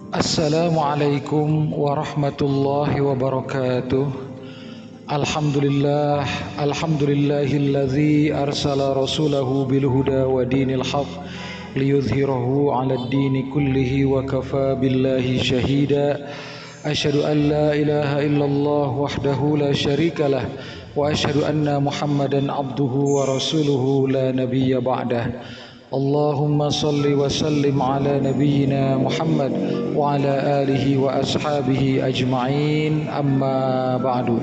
Assalamualaikum warahmatullahi wabarakatuh. Alhamdulillah, alhamdulillahilladzi arsala rasulahu bil huda wa dinil haq liyudhhirahu 'alad dini kullihi wa kafa billahi shahida. Asyhadu an la ilaha illallah wahdahu la syarikalah wa asyhadu anna Muhammadan abduhu wa rasuluhu la nabiyya ba'dah. Allahumma salli wa sallim ala nabiyyina Muhammad wa ala alihi wa ashabihi ajma'in, amma ba'du.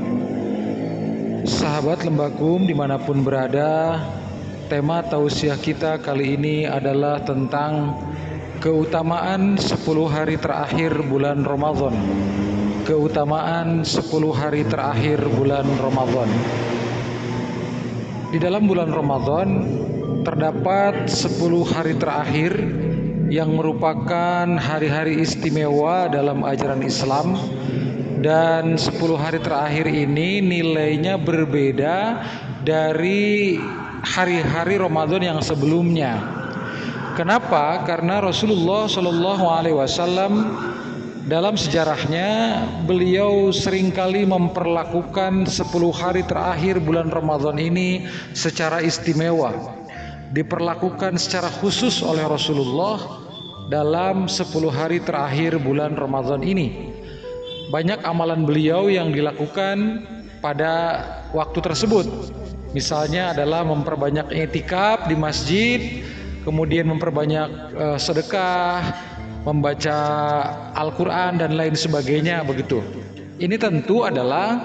Sahabat Lembakum dimanapun berada, tema tausiah kita kali ini adalah tentang keutamaan 10 hari terakhir bulan Ramadan. Keutamaan 10 hari terakhir bulan Ramadan. Di dalam bulan Ramadan terdapat 10 hari terakhir yang merupakan hari-hari istimewa dalam ajaran Islam, dan 10 hari terakhir ini nilainya berbeda dari hari-hari Ramadan yang sebelumnya. Kenapa? Karena Rasulullah Shallallahu Alaihi Wasallam dalam sejarahnya beliau seringkali memperlakukan 10 hari terakhir bulan Ramadan ini secara istimewa, diperlakukan secara khusus oleh Rasulullah dalam 10 hari terakhir bulan Ramadan ini. Banyak amalan beliau yang dilakukan pada waktu tersebut. Misalnya adalah memperbanyak i'tikaf di masjid, kemudian memperbanyak sedekah, membaca Al-Quran dan lain sebagainya begitu. Ini tentu adalah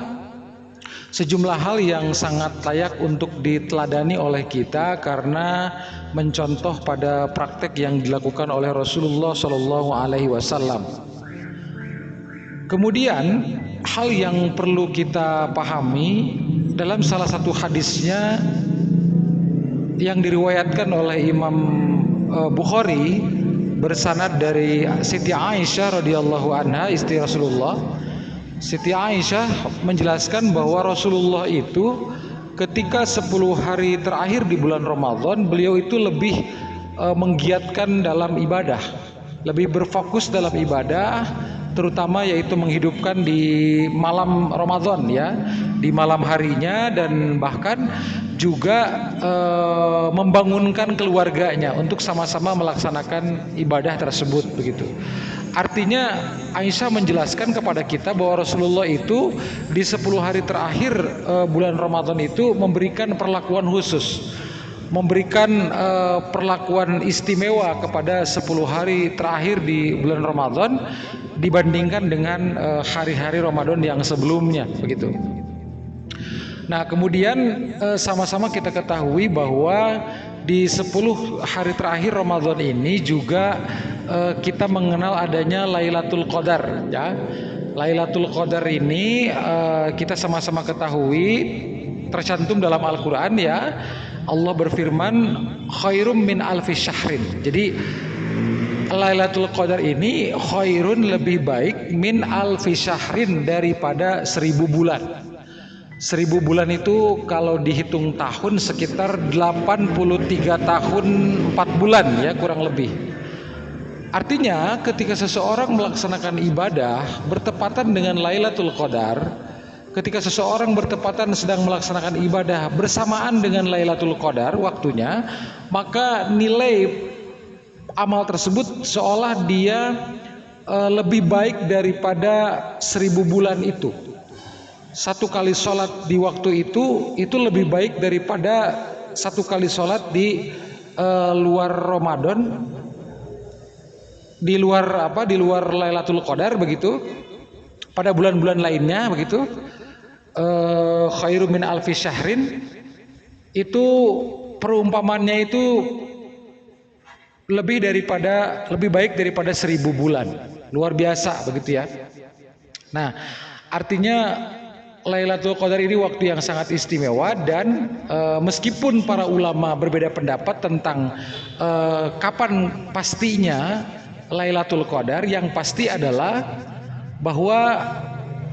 sejumlah hal yang sangat layak untuk diteladani oleh kita karena mencontoh pada praktek yang dilakukan oleh Rasulullah Shallallahu Alaihi Wasallam. Kemudian hal yang perlu kita pahami dalam salah satu hadisnya yang diriwayatkan oleh Imam Bukhari bersanad dari Siti Aisyah radhiyallahu anha, istri Rasulullah. Siti Aisyah menjelaskan bahwa Rasulullah itu ketika 10 hari terakhir di bulan Ramadan, beliau itu lebih menggiatkan dalam ibadah, lebih berfokus dalam ibadah, terutama yaitu menghidupkan di malam Ramadan ya, di malam harinya, dan bahkan juga membangunkan keluarganya untuk sama-sama melaksanakan ibadah tersebut begitu. Artinya Aisyah menjelaskan kepada kita bahwa Rasulullah itu di 10 hari terakhir bulan Ramadan itu memberikan perlakuan khusus, memberikan perlakuan istimewa kepada 10 hari terakhir di bulan Ramadan dibandingkan dengan hari-hari Ramadan yang sebelumnya begitu. Nah, kemudian sama-sama kita ketahui bahwa di 10 hari terakhir Ramadan ini juga kita mengenal adanya Lailatul Qadar ya. Lailatul Qadar ini kita sama-sama ketahui tercantum dalam Al-Quran ya. Allah berfirman khairum min alfi syahrin. Jadi Lailatul Qadar ini khairun, lebih baik, min alfi syahrin, daripada 1000 bulan. 1000 bulan itu kalau dihitung tahun sekitar 83 tahun 4 bulan ya, kurang lebih. Artinya ketika seseorang melaksanakan ibadah bertepatan dengan Lailatul Qadar, ketika seseorang bertepatan sedang melaksanakan ibadah bersamaan dengan Lailatul Qadar waktunya, maka nilai amal tersebut seolah dia lebih baik daripada 1000 bulan itu. Satu kali sholat di waktu itu lebih baik daripada satu kali sholat di luar Ramadan, di luar Lailatul Qadar begitu, pada bulan-bulan lainnya begitu. Khairu min alfi syahrin itu perumpamannya itu lebih baik daripada 1000 bulan. Luar biasa begitu ya. Nah, artinya Lailatul Qadar ini waktu yang sangat istimewa, dan meskipun para ulama berbeda pendapat tentang kapan pastinya Lailatul Qadar, yang pasti adalah bahwa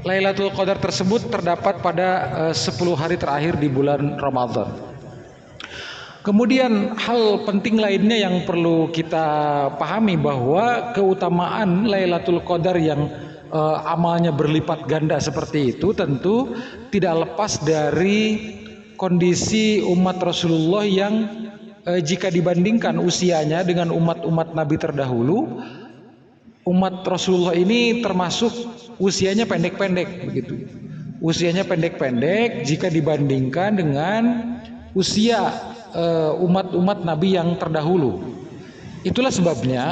Lailatul Qadar tersebut terdapat pada 10 hari terakhir di bulan Ramadan. Kemudian hal penting lainnya yang perlu kita pahami bahwa keutamaan Lailatul Qadar yang amalnya berlipat ganda seperti itu tentu tidak lepas dari kondisi umat Rasulullah yang jika dibandingkan usianya dengan umat-umat Nabi terdahulu, umat Rasulullah ini termasuk usianya pendek-pendek begitu. Usianya pendek-pendek jika dibandingkan dengan usia umat-umat Nabi yang terdahulu. Itulah sebabnya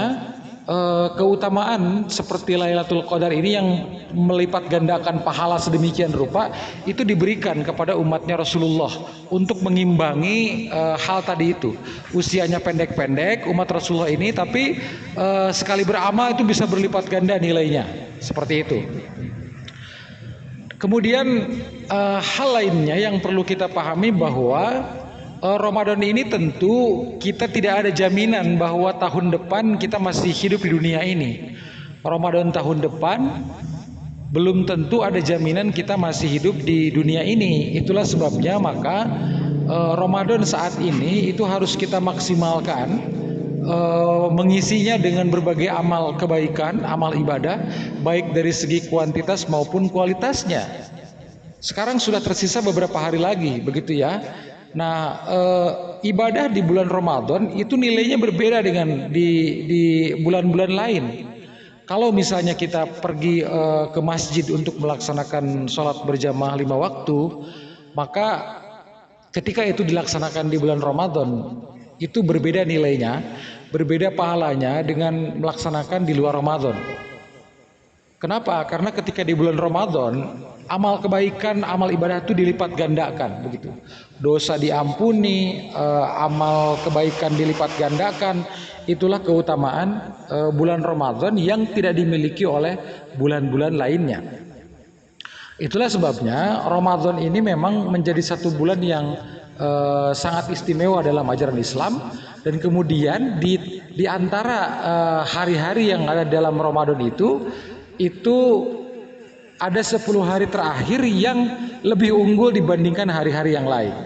keutamaan seperti Lailatul Qadar ini yang melipat gandakan pahala sedemikian rupa itu diberikan kepada umatnya Rasulullah untuk mengimbangi hal tadi itu. Usianya pendek-pendek umat Rasulullah ini, tapi sekali beramal itu bisa berlipat ganda nilainya, seperti itu. Kemudian hal lainnya yang perlu kita pahami bahwa Ramadan ini tentu kita tidak ada jaminan bahwa tahun depan kita masih hidup di dunia ini. Ramadan tahun depan belum tentu ada jaminan kita masih hidup di dunia ini. Itulah sebabnya maka Ramadan saat ini itu harus kita maksimalkan, mengisinya dengan berbagai amal kebaikan, amal ibadah, baik dari segi kuantitas maupun kualitasnya. Sekarang sudah tersisa beberapa hari lagi, begitu ya. Nah, ibadah di bulan Ramadan itu nilainya berbeda dengan di bulan-bulan lain. Kalau misalnya kita pergi ke masjid untuk melaksanakan sholat berjamaah 5 waktu, maka ketika itu dilaksanakan di bulan Ramadan, itu berbeda nilainya, berbeda pahalanya dengan melaksanakan di luar Ramadan. Kenapa? Karena ketika di bulan Ramadan, amal kebaikan, amal ibadah itu dilipat gandakan, begitu. Dosa diampuni, amal kebaikan dilipat gandakan. Itulah keutamaan bulan Ramadan yang tidak dimiliki oleh bulan-bulan lainnya. Itulah sebabnya Ramadan ini memang menjadi satu bulan yang sangat istimewa dalam ajaran Islam. Dan kemudian di antara hari-hari yang ada dalam Ramadan itu ada 10 hari terakhir yang lebih unggul dibandingkan hari-hari yang lain.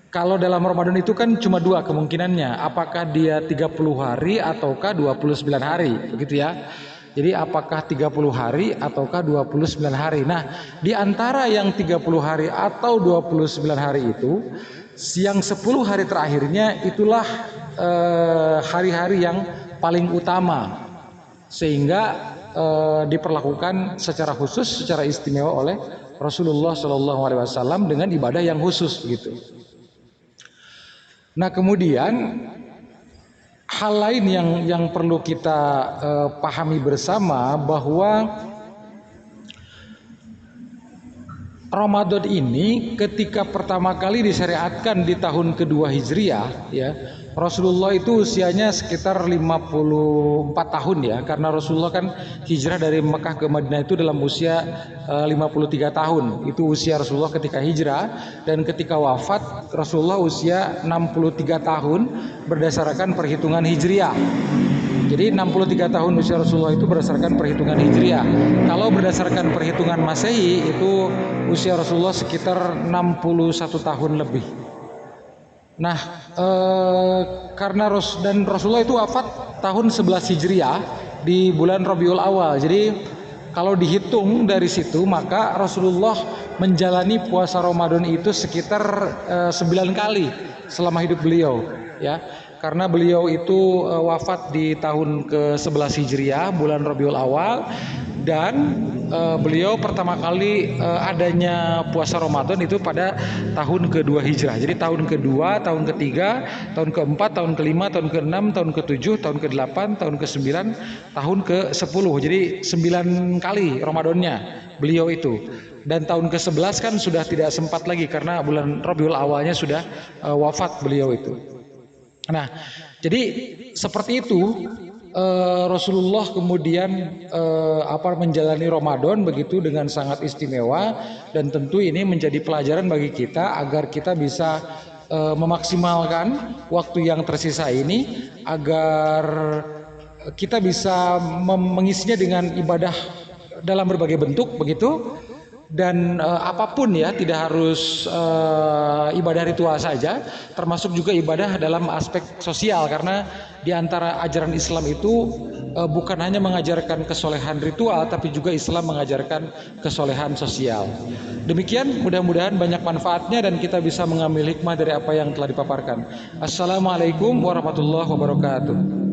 Kalau dalam Ramadan itu kan cuma 2 kemungkinannya, apakah dia 30 hari ataukah 29 hari, begitu ya. Jadi apakah 30 hari ataukah 29 hari. Nah, di antara yang 30 hari atau 29 hari itu, yang 10 hari terakhirnya itulah hari-hari yang paling utama, sehingga diperlakukan secara khusus, secara istimewa oleh Rasulullah SAW dengan ibadah yang khusus gitu. Nah, kemudian hal lain yang perlu kita pahami bersama bahwa Ramadan ini ketika pertama kali disyariatkan di tahun kedua Hijriah, ya, Rasulullah itu usianya sekitar 54 tahun ya, karena Rasulullah kan hijrah dari Mekah ke Madinah itu dalam usia 53 tahun. Itu usia Rasulullah ketika hijrah, dan ketika wafat Rasulullah usia 63 tahun berdasarkan perhitungan Hijriah. Jadi 63 tahun usia Rasulullah itu berdasarkan perhitungan Hijriah. Kalau berdasarkan perhitungan Masehi itu usia Rasulullah sekitar 61 tahun lebih. Nah, karena Rasulullah itu wafat tahun 11 Hijriah di bulan Rabiul Awal. Jadi kalau dihitung dari situ maka Rasulullah menjalani puasa Ramadan itu sekitar 9 kali selama hidup beliau, ya. Karena beliau itu wafat di tahun ke-11 Hijriah bulan Rabiul Awal, dan beliau pertama kali adanya puasa Ramadan itu pada tahun kedua Hijrah. Jadi tahun kedua, tahun ketiga, tahun keempat, tahun kelima, tahun keenam, tahun ketujuh, tahun kedelapan, tahun ke-9, tahun ke-10. Jadi 9 kali Ramadannya beliau itu. Dan tahun ke-11 kan sudah tidak sempat lagi karena bulan Rabiul Awalnya sudah wafat beliau itu. Nah, jadi seperti itu Rasulullah kemudian menjalani Ramadan begitu dengan sangat istimewa, dan tentu ini menjadi pelajaran bagi kita agar kita bisa memaksimalkan waktu yang tersisa ini agar kita bisa mengisinya dengan ibadah dalam berbagai bentuk begitu. dan apapun ya, tidak harus ibadah ritual saja, termasuk juga ibadah dalam aspek sosial, karena di antara ajaran Islam itu bukan hanya mengajarkan kesolehan ritual, tapi juga Islam mengajarkan kesolehan sosial. Demikian, mudah-mudahan banyak manfaatnya dan kita bisa mengambil hikmah dari apa yang telah dipaparkan. Assalamualaikum warahmatullahi wabarakatuh.